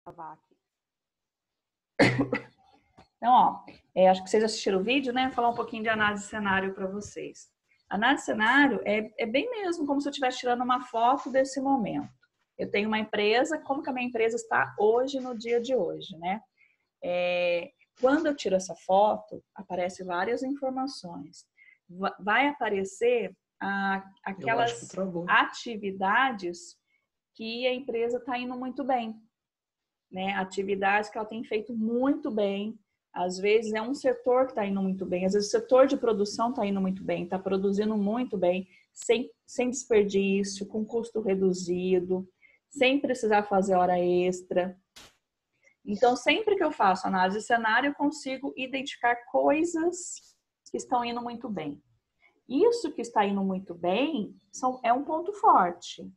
gravar aqui. Então, ó, acho que vocês assistiram o vídeo, né? Vou falar um pouquinho de análise de cenário para vocês. Análise de cenário é bem mesmo como se eu estivesse tirando uma foto desse momento. Eu tenho uma empresa, como que a minha empresa está hoje, no dia de hoje, né? Quando eu tiro essa foto, aparecem várias informações. Vai aparecer aquelas atividades que a empresa está indo muito bem, né? Atividades que ela tem feito muito bem. Às vezes é um setor que está indo muito bem, às vezes o setor de produção está indo muito bem, está produzindo muito bem, sem desperdício, com custo reduzido, sem precisar fazer hora extra. Então, sempre que eu faço análise de cenário, eu consigo identificar coisas que estão indo muito bem. Isso que está indo muito bem é um ponto forte,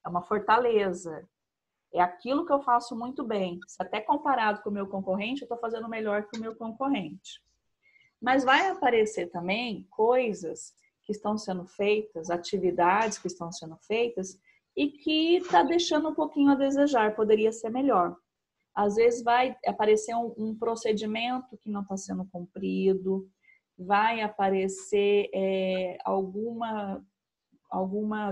é uma fortaleza. É aquilo que eu faço muito bem. Se até comparado com o meu concorrente, eu estou fazendo melhor que o meu concorrente. Mas vai aparecer também coisas que estão sendo feitas, atividades que estão sendo feitas e que está deixando um pouquinho a desejar, poderia ser melhor. Às vezes vai aparecer um procedimento que não está sendo cumprido, vai aparecer alguma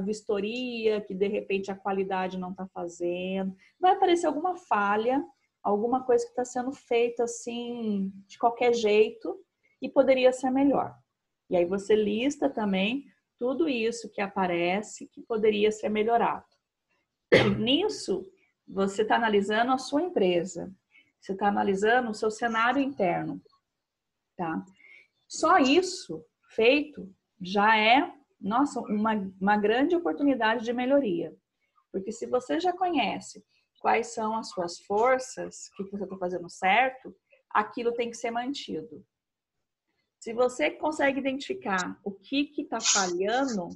vistoria que de repente a qualidade não está fazendo, vai aparecer alguma falha, alguma coisa que está sendo feita assim de qualquer jeito e poderia ser melhor. E aí você lista também tudo isso que aparece que poderia ser melhorado. Nisso, você está analisando a sua empresa, você está analisando o seu cenário interno, tá? Só isso feito já é, nossa, uma grande oportunidade de melhoria. Porque se você já conhece quais são as suas forças, o que você está fazendo certo, aquilo tem que ser mantido. Se você consegue identificar o que está falhando,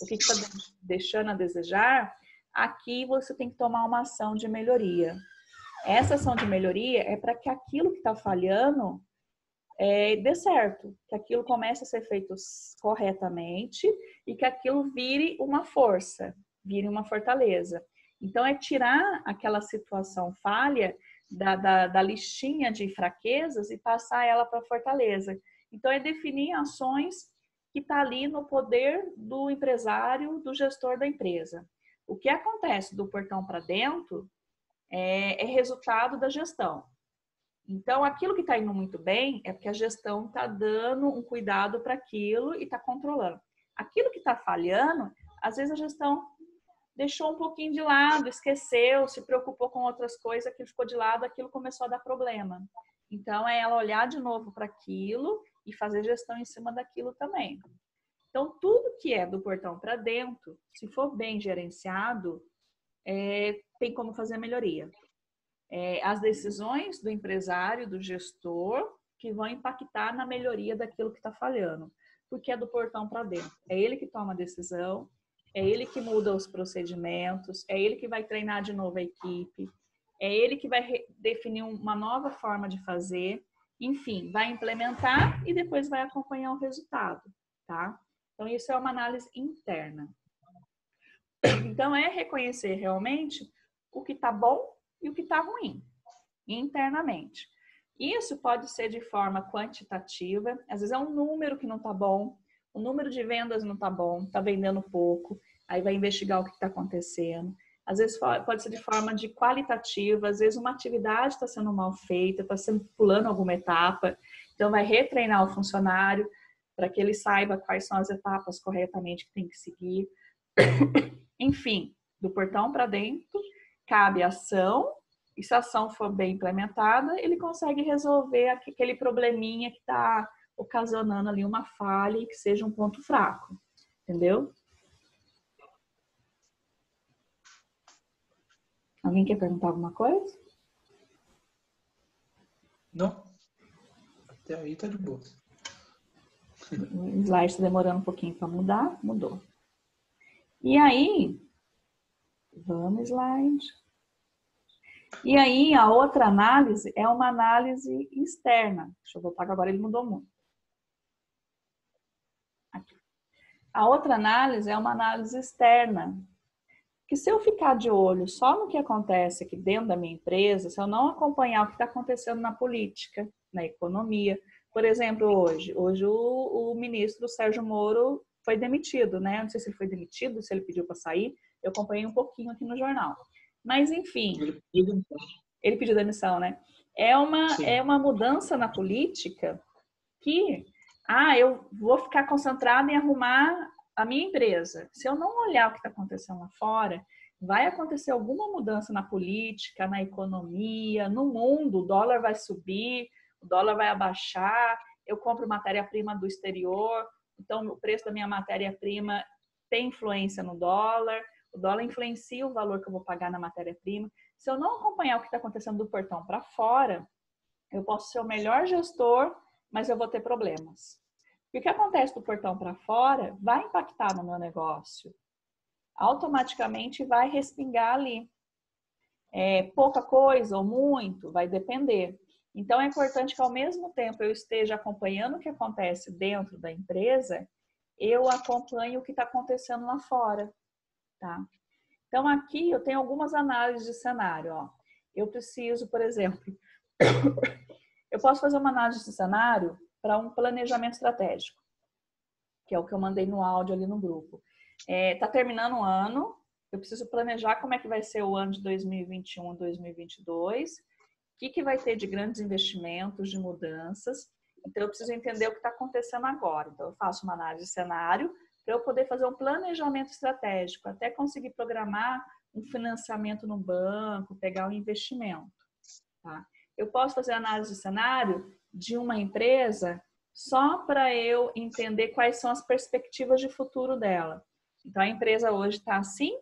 o que está deixando a desejar, aqui você tem que tomar uma ação de melhoria. Essa ação de melhoria é para que aquilo que está falhando dê certo, que aquilo comece a ser feito corretamente e que aquilo vire uma força, vire uma fortaleza. Então, é tirar aquela situação falha da listinha de fraquezas e passar ela para a fortaleza. Então, é definir ações que está ali no poder do empresário, do gestor da empresa. O que acontece do portão para dentro é resultado da gestão. Então, aquilo que está indo muito bem é porque a gestão está dando um cuidado para aquilo e está controlando. Aquilo que está falhando, às vezes a gestão deixou um pouquinho de lado, esqueceu, se preocupou com outras coisas, aquilo ficou de lado, aquilo começou a dar problema. Então, é ela olhar de novo para aquilo e fazer gestão em cima daquilo também. Então, tudo que é do portão para dentro, se for bem gerenciado, tem como fazer melhoria. As decisões do empresário, do gestor, que vão impactar na melhoria daquilo que está falhando, porque é do portão para dentro. É ele que toma a decisão, é ele que muda os procedimentos, é ele que vai treinar de novo a equipe, é ele que vai definir uma nova forma de fazer, enfim, vai implementar e depois vai acompanhar o resultado, tá? Então, isso é uma análise interna. Então, é reconhecer realmente o que está bom e o que está ruim, internamente. Isso pode ser de forma quantitativa, às vezes é um número que não está bom, o número de vendas não está bom, está vendendo pouco, aí vai investigar o que está acontecendo. Às vezes pode ser de forma de qualitativa, às vezes uma atividade está sendo mal feita, está pulando alguma etapa, então vai retreinar o funcionário para que ele saiba quais são as etapas corretamente que tem que seguir. Enfim, do portão para dentro, cabe a ação, e se a ação for bem implementada, ele consegue resolver aquele probleminha que está ocasionando ali uma falha e que seja um ponto fraco, entendeu? Alguém quer perguntar alguma coisa? Não. Até aí tá de boa. O slide está demorando um pouquinho para mudar, mudou. E aí, vamos slide. E aí, a outra análise é uma análise externa. Deixa eu voltar que agora ele mudou muito. Aqui. A outra análise é uma análise externa. que se eu ficar de olho só no que acontece aqui dentro da minha empresa, se eu não acompanhar o que está acontecendo na política, na economia, por exemplo, hoje o ministro Sérgio Moro foi demitido, né? Não sei se ele foi demitido, se ele pediu para sair, eu acompanhei um pouquinho aqui no jornal. Mas, enfim, ele pediu demissão, né? É uma mudança na política que, eu vou ficar concentrada em arrumar a minha empresa. Se eu não olhar o que está acontecendo lá fora, vai acontecer alguma mudança na política, na economia, no mundo, o dólar vai subir, o dólar vai abaixar, eu compro matéria-prima do exterior, então o preço da minha matéria-prima tem influência no dólar, o dólar influencia o valor que eu vou pagar na matéria-prima. Se eu não acompanhar o que está acontecendo do portão para fora, eu posso ser o melhor gestor, mas eu vou ter problemas. E o que acontece do portão para fora vai impactar no meu negócio. Automaticamente vai respingar ali. Pouca coisa ou muito, vai depender. Então, é importante que ao mesmo tempo eu esteja acompanhando o que acontece dentro da empresa, eu acompanhe o que está acontecendo lá fora, tá? Então, aqui eu tenho algumas análises de cenário, ó. Eu preciso, por exemplo, eu posso fazer uma análise de cenário para um planejamento estratégico, que é o que eu mandei no áudio ali no grupo. Tá terminando o ano, eu preciso planejar como é que vai ser o ano de 2021 e 2022, o que vai ter de grandes investimentos, de mudanças. Então, eu preciso entender o que está acontecendo agora. Então, eu faço uma análise de cenário para eu poder fazer um planejamento estratégico, até conseguir programar um financiamento no banco, pegar um investimento. Tá? Eu posso fazer análise de cenário de uma empresa só para eu entender quais são as perspectivas de futuro dela. Então, a empresa hoje está assim,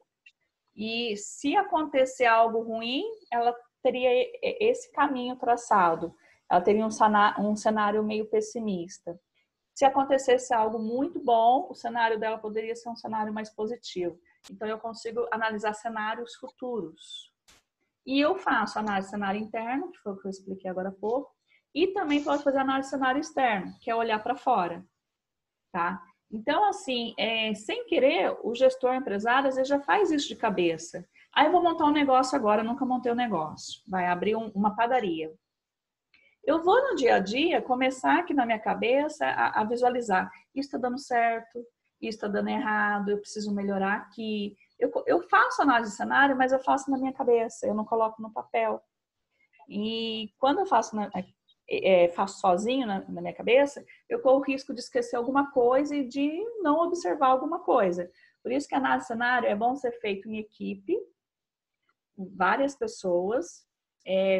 e se acontecer algo ruim, ela teria esse caminho traçado. Ela teria um cenário meio pessimista. Se acontecesse algo muito bom, o cenário dela poderia ser um cenário mais positivo. Então, eu consigo analisar cenários futuros. E eu faço análise de cenário interno, que foi o que eu expliquei agora há pouco, e também posso fazer análise de cenário externo, que é olhar para fora, tá? Então, assim, sem querer, o gestor empresário, às vezes, já faz isso de cabeça. Eu vou montar um negócio agora, eu nunca montei um negócio. Vai abrir uma padaria. Eu vou, no dia a dia, começar aqui na minha cabeça a visualizar. Isso está dando certo, isso está dando errado, eu preciso melhorar aqui. Eu faço análise de cenário, mas eu faço na minha cabeça, eu não coloco no papel. E quando eu faço faço sozinho na minha cabeça, eu corro o risco de esquecer alguma coisa e de não observar alguma coisa. Por isso que a análise de cenário é bom ser feito em equipe, com várias pessoas,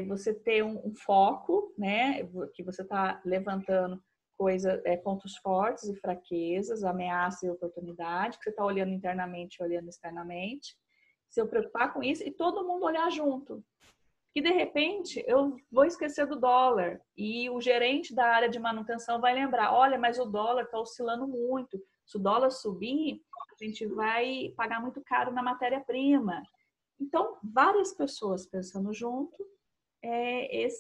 você ter um foco, né, que você está levantando pontos fortes e fraquezas, ameaças e oportunidade, que você está olhando internamente e olhando externamente, se eu preocupar com isso e todo mundo olhar junto. Que de repente eu vou esquecer do dólar e o gerente da área de manutenção vai lembrar, olha, mas o dólar está oscilando muito. Se o dólar subir, a gente vai pagar muito caro na matéria-prima. Então, várias pessoas pensando junto,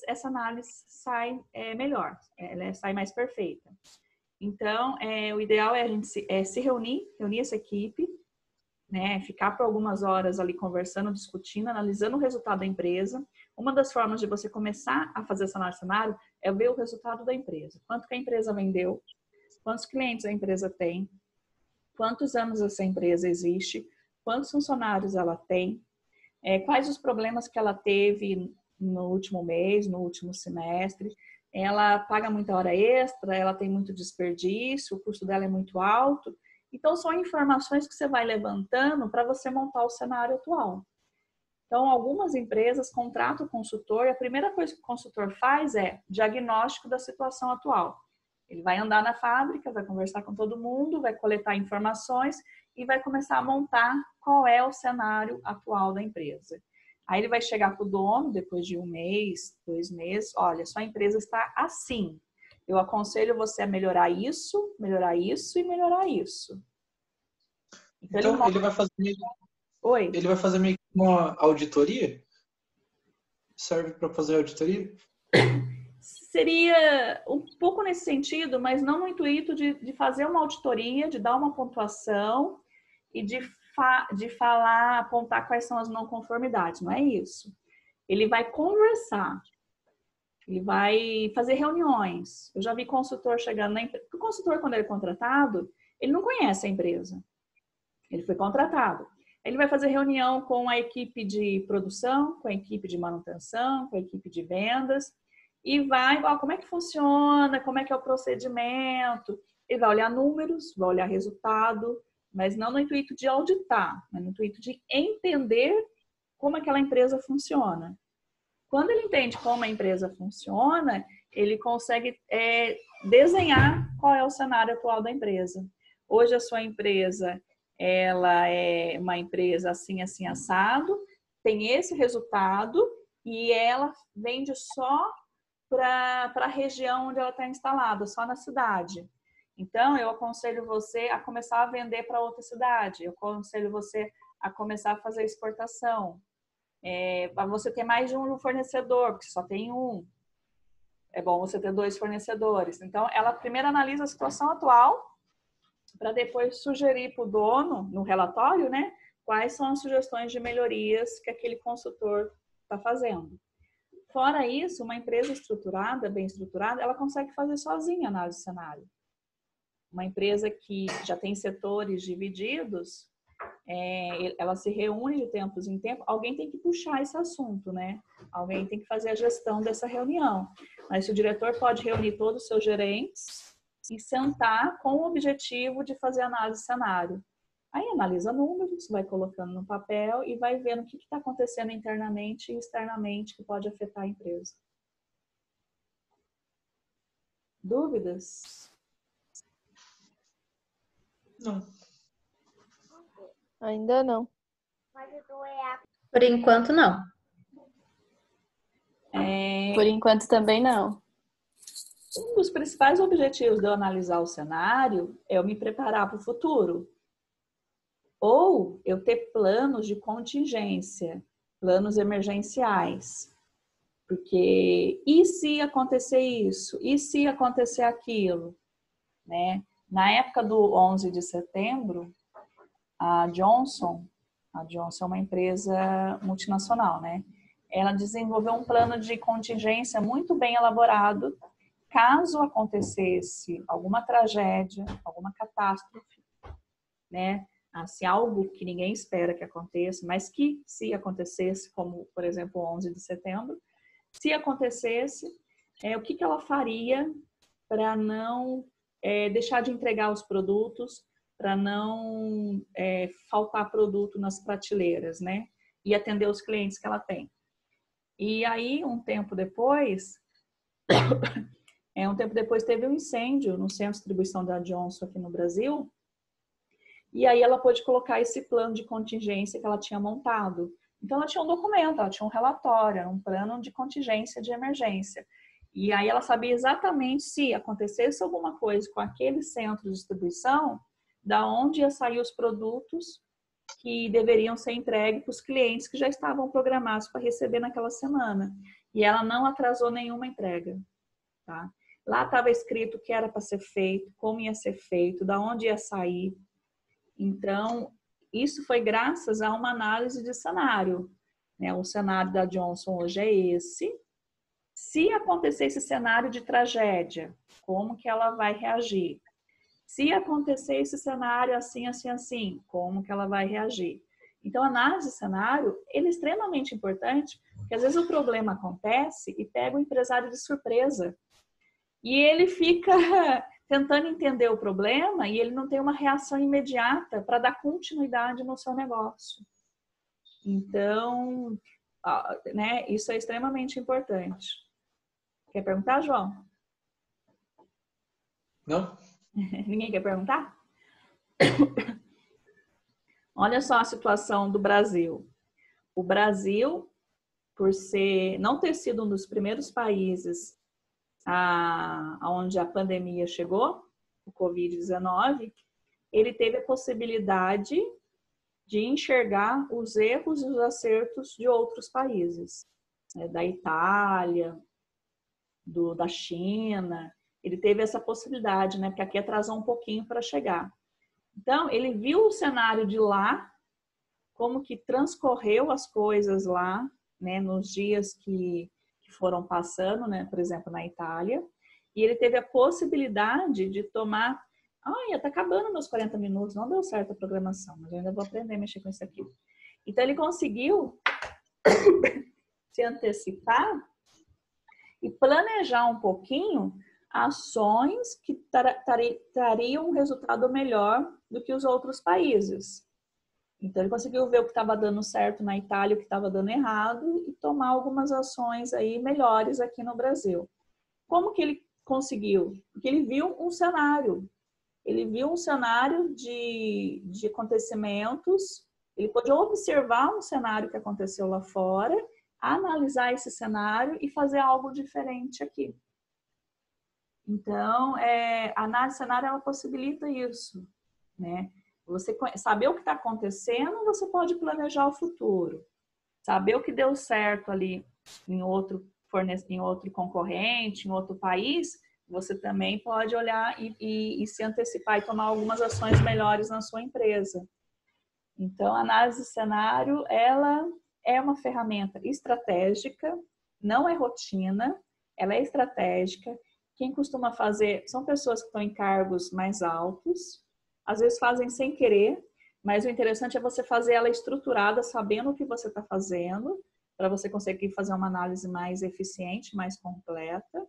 essa análise sai melhor, ela sai mais perfeita. Então, o ideal é a gente se reunir essa equipe, né, ficar por algumas horas ali conversando, discutindo, analisando o resultado da empresa. Uma das formas de você começar a fazer essa análise de cenário é ver o resultado da empresa. Quanto que a empresa vendeu, quantos clientes a empresa tem, quantos anos essa empresa existe, quantos funcionários ela tem, quais os problemas que ela teve no último mês, no último semestre. Ela paga muita hora extra, ela tem muito desperdício, o custo dela é muito alto. Então, são informações que você vai levantando para você montar o cenário atual. Então, algumas empresas contratam o consultor e a primeira coisa que o consultor faz é diagnóstico da situação atual. Ele vai andar na fábrica, vai conversar com todo mundo, vai coletar informações e vai começar a montar qual é o cenário atual da empresa. Aí ele vai chegar para o dono, depois de 1 mês, 2 meses, olha, sua empresa está assim. Eu aconselho você a melhorar isso e melhorar isso. Então ele vai fazer meio que uma auditoria? Serve para fazer auditoria? Seria um pouco nesse sentido, mas não no intuito de fazer uma auditoria, de dar uma pontuação e de de falar, apontar quais são as não conformidades, não é isso. Ele vai conversar, ele vai fazer reuniões. Eu já vi consultor chegando na empresa. O consultor, quando ele é contratado, ele não conhece a empresa. Ele foi contratado. Ele vai fazer reunião com a equipe de produção, com a equipe de manutenção, com a equipe de vendas e vai, como é que funciona, como é que é o procedimento. Ele vai olhar números, vai olhar resultado, mas não no intuito de auditar, mas no intuito de entender como aquela empresa funciona. Quando ele entende como a empresa funciona, ele consegue desenhar qual é o cenário atual da empresa. Hoje a sua empresa, ela é uma empresa assim, assim, assado, tem esse resultado e ela vende só para a região onde ela está instalada, só na cidade. Então, eu aconselho você a começar a vender para outra cidade, eu aconselho você a começar a fazer exportação. Para você ter mais de um fornecedor, porque só tem um. É bom você ter 2 fornecedores. Então, ela primeiro analisa a situação atual, para depois sugerir para o dono, no relatório, né, quais são as sugestões de melhorias que aquele consultor está fazendo. Fora isso, uma empresa estruturada, bem estruturada, ela consegue fazer sozinha a análise de cenário. Uma empresa que já tem setores divididos, ela se reúne de tempos em tempos, alguém tem que puxar esse assunto, né? Alguém tem que fazer a gestão dessa reunião. Mas o diretor pode reunir todos os seus gerentes e sentar com o objetivo de fazer análise de cenário. Aí analisa números, vai colocando no papel e vai vendo o que está acontecendo internamente e externamente que pode afetar a empresa. Dúvidas? Não. Ainda não. Por enquanto, não. Por enquanto também não. Um dos principais objetivos de eu analisar o cenário é eu me preparar para o futuro. Ou eu ter planos de contingência, planos emergenciais. Porque, e se acontecer isso? E se acontecer aquilo? Né? Na época do 11 de setembro, a Johnson é uma empresa multinacional, né? Ela desenvolveu um plano de contingência muito bem elaborado, caso acontecesse alguma tragédia, alguma catástrofe, né? Assim, algo que ninguém espera que aconteça, mas que se acontecesse, como por exemplo o 11 de setembro, se acontecesse, o que ela faria para não deixar de entregar os produtos, para não faltar produto nas prateleiras, né? E atender os clientes que ela tem. E aí, um tempo depois teve um incêndio no centro de distribuição da Johnson aqui no Brasil. E aí ela pôde colocar esse plano de contingência que ela tinha montado. Então ela tinha um documento, ela tinha um relatório, um plano de contingência de emergência. E aí ela sabia exatamente se acontecesse alguma coisa com aquele centro de distribuição, da onde ia sair os produtos que deveriam ser entregues para os clientes que já estavam programados para receber naquela semana. E ela não atrasou nenhuma entrega. Tá? Lá estava escrito o que era para ser feito, como ia ser feito, da onde ia sair. Então, isso foi graças a uma análise de cenário. Né? O cenário da Johnson hoje é esse. Se acontecer esse cenário de tragédia, como que ela vai reagir? Se acontecer esse cenário assim, assim, assim, como que ela vai reagir? Então, a análise de cenário ele é extremamente importante, porque às vezes o problema acontece e pega o empresário de surpresa. E ele fica tentando entender o problema e ele não tem uma reação imediata para dar continuidade no seu negócio. Então, né, isso é extremamente importante. Quer perguntar, João? Não? Ninguém quer perguntar? Olha só a situação do Brasil. O Brasil, por não ter sido um dos primeiros países onde a pandemia chegou, o Covid-19, ele teve a possibilidade de enxergar os erros e os acertos de outros países, né, da Itália, da China. Ele teve essa possibilidade, né, porque aqui atrasou um pouquinho para chegar. Então, ele viu o cenário de lá como que transcorreu as coisas lá, né, nos dias que foram passando, né, por exemplo, na Itália. E ele teve a possibilidade de tomar... Ai, tá acabando meus 40 minutos, não deu certo a programação, mas eu ainda vou aprender a mexer com isso aqui. Então, ele conseguiu se antecipar e planejar um pouquinho ações que trariam um resultado melhor do que os outros países. Então, ele conseguiu ver o que estava dando certo na Itália, o que estava dando errado e tomar algumas ações aí melhores aqui no Brasil. Como que ele conseguiu? Porque ele viu um cenário. Ele viu um cenário de acontecimentos, ele pôde observar um cenário que aconteceu lá fora, analisar esse cenário e fazer algo diferente aqui. Então, a análise de cenário, ela possibilita isso, né? Você saber o que está acontecendo, você pode planejar o futuro. Saber o que deu certo ali em outro concorrente, em outro país, você também pode olhar e se antecipar e tomar algumas ações melhores na sua empresa. Então, a análise de cenário, ela é uma ferramenta estratégica, não é rotina, ela é estratégica. Quem costuma fazer são pessoas que estão em cargos mais altos, às vezes fazem sem querer, mas o interessante é você fazer ela estruturada, sabendo o que você está fazendo, para você conseguir fazer uma análise mais eficiente, mais completa.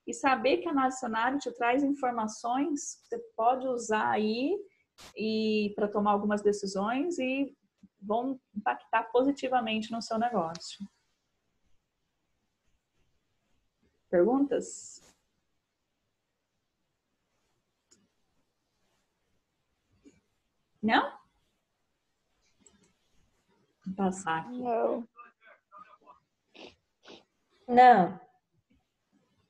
E saber que a análise de cenário te traz informações que você pode usar aí para tomar algumas decisões e vão impactar positivamente no seu negócio. Perguntas? Não? Vou passar aqui. Não.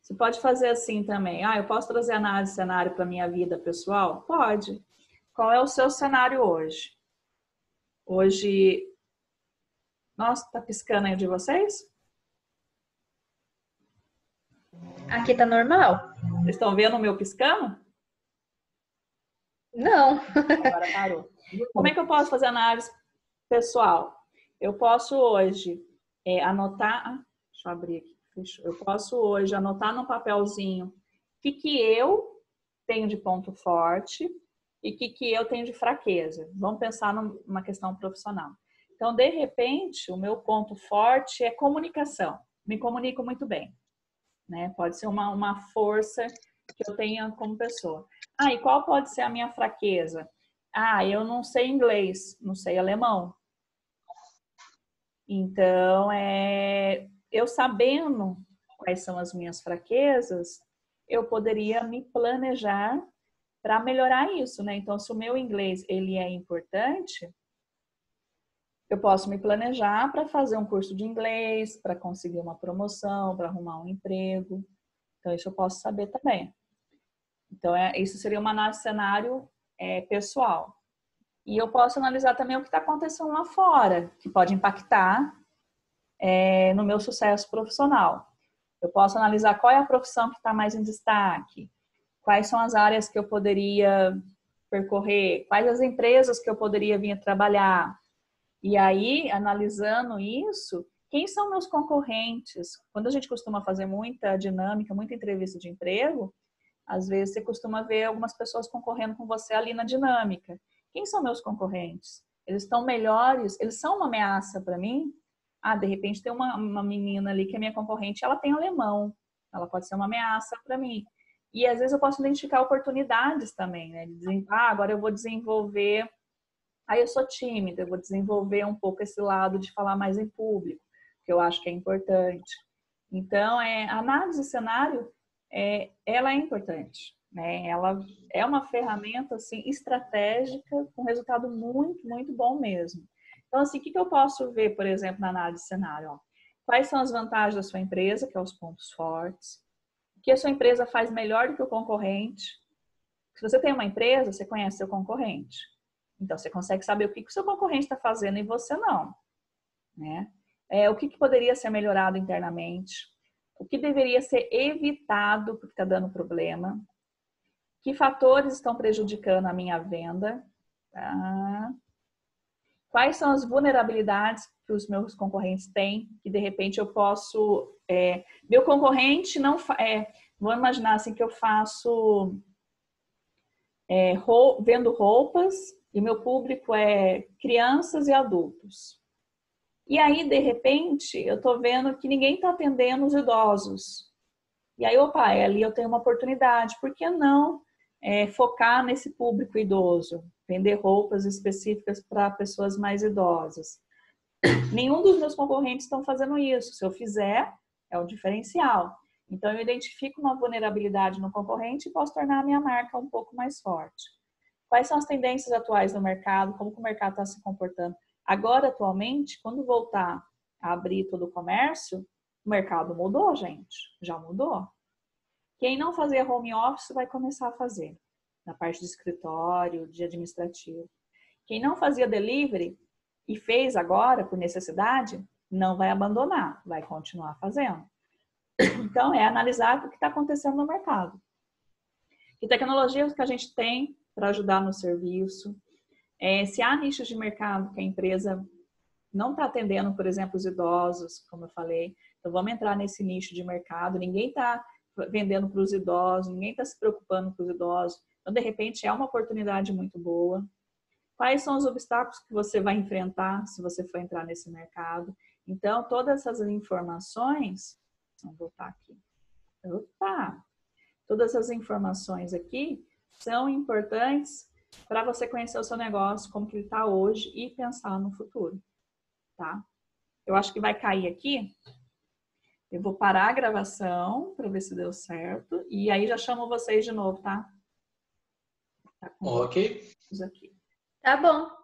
Você pode fazer assim também. Eu posso trazer análise de cenário para minha vida pessoal? Pode. Qual é o seu cenário hoje? Hoje... Nossa, tá piscando aí de vocês? Aqui tá normal? Vocês estão vendo o meu piscando? Não. Agora parou. Como é que eu posso fazer análise pessoal? Eu posso hoje anotar... Deixa eu abrir aqui. Eu posso hoje anotar num papelzinho o que eu tenho de ponto forte e o que eu tenho de fraqueza. Vamos pensar numa questão profissional. Então, de repente, o meu ponto forte é comunicação. Me comunico muito bem, né? Pode ser uma força que eu tenha como pessoa. E qual pode ser a minha fraqueza? Eu não sei inglês, não sei alemão. Então, eu sabendo quais são as minhas fraquezas, eu poderia me planejar para melhorar isso, né? Então, se o meu inglês ele é importante, eu posso me planejar para fazer um curso de inglês, para conseguir uma promoção, para arrumar um emprego. Então, isso eu posso saber também. Então, isso seria uma análise de cenário pessoal. E eu posso analisar também o que está acontecendo lá fora, que pode impactar no meu sucesso profissional. Eu posso analisar qual é a profissão que está mais em destaque, quais são as áreas que eu poderia percorrer, quais as empresas que eu poderia vir a trabalhar. E aí, analisando isso, quem são meus concorrentes? Quando a gente costuma fazer muita dinâmica, muita entrevista de emprego, às vezes você costuma ver algumas pessoas concorrendo com você ali na dinâmica. Quem são meus concorrentes? Eles estão melhores? Eles são uma ameaça para mim? De repente tem uma menina ali que é minha concorrente, ela tem alemão. Ela pode ser uma ameaça para mim. E às vezes eu posso identificar oportunidades também, né? Agora eu vou desenvolver... eu sou tímida, eu vou desenvolver um pouco esse lado de falar mais em público, que eu acho que é importante. Então, a análise de cenário, ela é importante, né? Ela é uma ferramenta assim, estratégica, com resultado muito, muito bom mesmo. Então, assim, o que eu posso ver, por exemplo, na análise de cenário? Quais são as vantagens da sua empresa, que são os pontos fortes? O que a sua empresa faz melhor do que o concorrente? Se você tem uma empresa, você conhece seu concorrente. Então, você consegue saber o que o seu concorrente está fazendo e você não, né? O que poderia ser melhorado internamente, o que deveria ser evitado porque está dando problema, que fatores estão prejudicando a minha venda, tá? Quais são as vulnerabilidades que os meus concorrentes têm, que de repente eu posso... meu concorrente não... vou imaginar assim que eu faço... vendo roupas e meu público é crianças e adultos. E aí, de repente, eu tô vendo que ninguém tá atendendo os idosos. E aí, opa, ali eu tenho uma oportunidade. Por que não focar nesse público idoso? Vender roupas específicas para pessoas mais idosas. Nenhum dos meus concorrentes estão fazendo isso. Se eu fizer, é um diferencial. Então, eu identifico uma vulnerabilidade no concorrente e posso tornar a minha marca um pouco mais forte. Quais são as tendências atuais no mercado? Como que o mercado está se comportando? Agora, atualmente, quando voltar a abrir todo o comércio, o mercado mudou, gente. Já mudou. Quem não fazia home office vai começar a fazer. Na parte de escritório, de administrativo. Quem não fazia delivery e fez agora, por necessidade, não vai abandonar. Vai continuar fazendo. Então, é analisar o que está acontecendo no mercado. Que tecnologias que a gente tem para ajudar no serviço. Se há nichos de mercado que a empresa não está atendendo, por exemplo, os idosos, como eu falei, então vamos entrar nesse nicho de mercado. Ninguém está vendendo para os idosos, ninguém está se preocupando com os idosos. Então, de repente, é uma oportunidade muito boa. Quais são os obstáculos que você vai enfrentar se você for entrar nesse mercado? Então, todas essas informações... Vamos voltar aqui. Opa! Todas essas informações aqui são importantes para você conhecer o seu negócio, como que ele está hoje e pensar no futuro, tá? Eu acho que vai cair aqui. Eu vou parar a gravação para ver se deu certo e aí já chamo vocês de novo, tá? Tá com Ok. aqui. Tá bom.